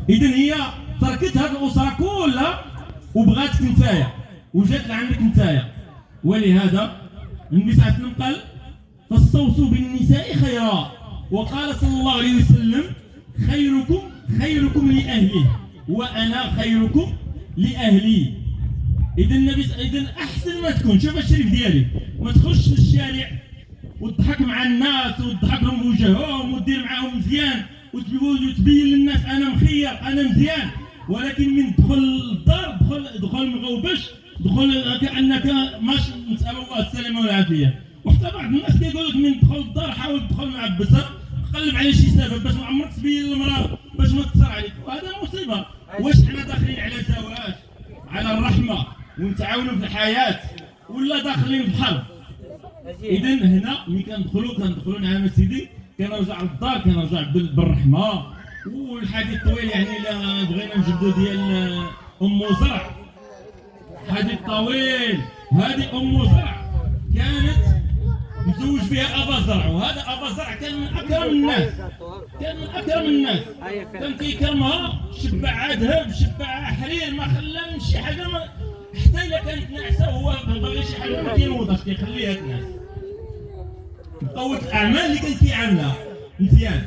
اذا هي تركت هذه الاسره كلها وبغاتك نتايا وجات لعندك نتايا. ولهذا النبي صلى الله عليه وسلم قال فاستوصوا بالنساء خيرا، وقال صلى الله عليه وسلم خيركم لأهله وأنا خيركم لأهلي. إذا أحسن ما تكون، شوف الشريف ديالي، ما تخش للشارع وتضحك مع الناس وتضحك لهم بوجههم وتدير معاهم مزيان وتبين للناس أنا مخير أنا مزيان، ولكن من دخل الدار دخل مغوبش، دخل كأنك ماشي، نسأل الله السلامة والعافية. وحتى بعض الناس كيقول لك من دخل الدار حاول تدخل معبسة، قلب على شي سبب باش ما عمرك تبين للمرأة باش ما تصر عليك، وهذا مصيبة. واش حنا داخلين على زواج على الرحمة ونتعاونوا في الحياة ولا داخلين في الحرب؟ إذا هنا ملي كندخلوا نعم سيدي كنرجع للدار كنرجع بالرحمة. والحديث طويل يعني الا بغينا نجبدوا ديال ام زرع، حديث طويل. هذه ام زرع كانت مزوج بها ابا زرع، وهذا ابا زرع كان من اكرم الناس، كان كيكرمها، شبعها ذهب شبعها حرير، ما خلى من شي حاجه حتى الا كانت ناعسه هو باغي شي حاجه ما كينوضش كيخليها تنعس. مقوة الاعمال اللي كان كيعاملها مزيان،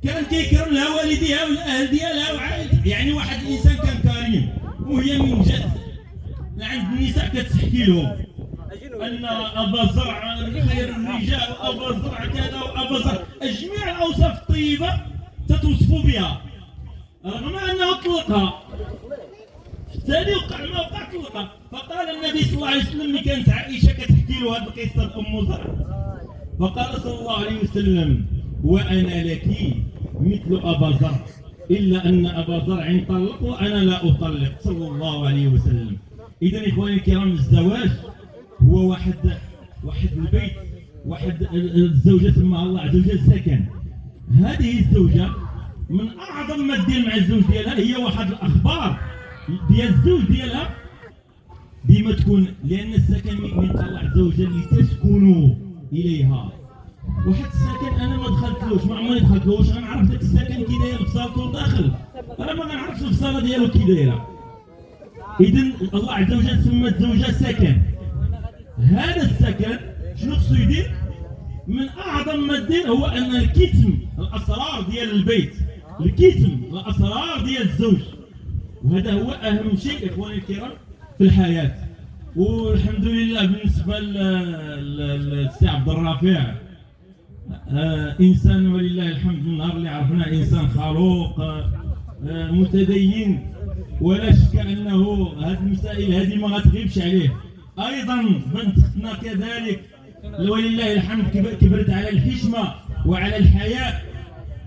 كان كيكرم لها والديها والاهل ديالها وعائلتها، يعني واحد الانسان كان كريم. وهي من جات لعند النساء كتحكي لهم ان ابا زرع خير الرجال وابا زرع كذا وابا زرع، جميع الاوصاف الطيبه تتوصفوا بها، رغم انه طلقها الثاني وقع ما وقع طلقها. فقال النبي صلى الله عليه وسلم ملي كانت عائشه كتحكي له هذه القصه ام زرع، فقال صلى الله عليه وسلم وانا لك مثل ابا زرع الا ان ابا زرع طلق وانا لا اطلق صلى الله عليه وسلم. اذا اخواني الكرام الزواج هو واحد البيت، واحد الزوجه سماها الله عز وجل سكن. هذه الزوجه من اعظم ما دير مع الزوج ديالها هي واحد الاخبار ديال الزوج ديالها ديما تكون، لان السكن من الله عز وجل لتسكنوا اليها. واحد السكن انا ما دخلتلوش، ما عمري دخلتلوش، غنعرف داك السكن كي داير بصالته داخل، انا ما غنعرفش البصاله ديالو كي دايره. اذا الله عز وجل سمى الزوجه سكن. هذا السكن شنو خصو يدير؟ من اعظم ما دير هو ان الكتم الاسرار ديال البيت، الكتم الاسرار ديال الزوج، وهذا هو اهم شيء اخواني الكرام في الحياه. والحمد لله بالنسبه للسي عبد الرفيع انسان ولله الحمد، النهار اللي عرفناه انسان خلوق متدين، ولا شك انه هذه المسائل هذه ما غتغيبش عليه. ايضا بنت اختنا كذلك ولله الحمد كبرت على الحشمه وعلى الحياء،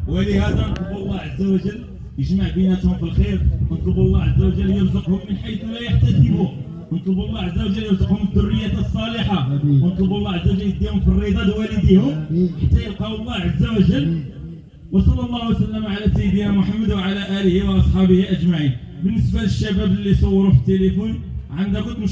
ولهذا نطلب الله عز وجل يجمع بيناتهم في الخير، نطلب الله عز وجل يرزقهم من حيث لا يحتسبوا، نطلب الله عز وجل يرزقهم الذريه الصالحه، ونطلب الله عز وجل يديهم في الرضا لوالديهم حتى يلقاوا الله عز وجل. وصلى الله وسلم على سيدنا محمد وعلى اله واصحابه اجمعين. بالنسبه للشباب اللي صوروا في التليفون عندكم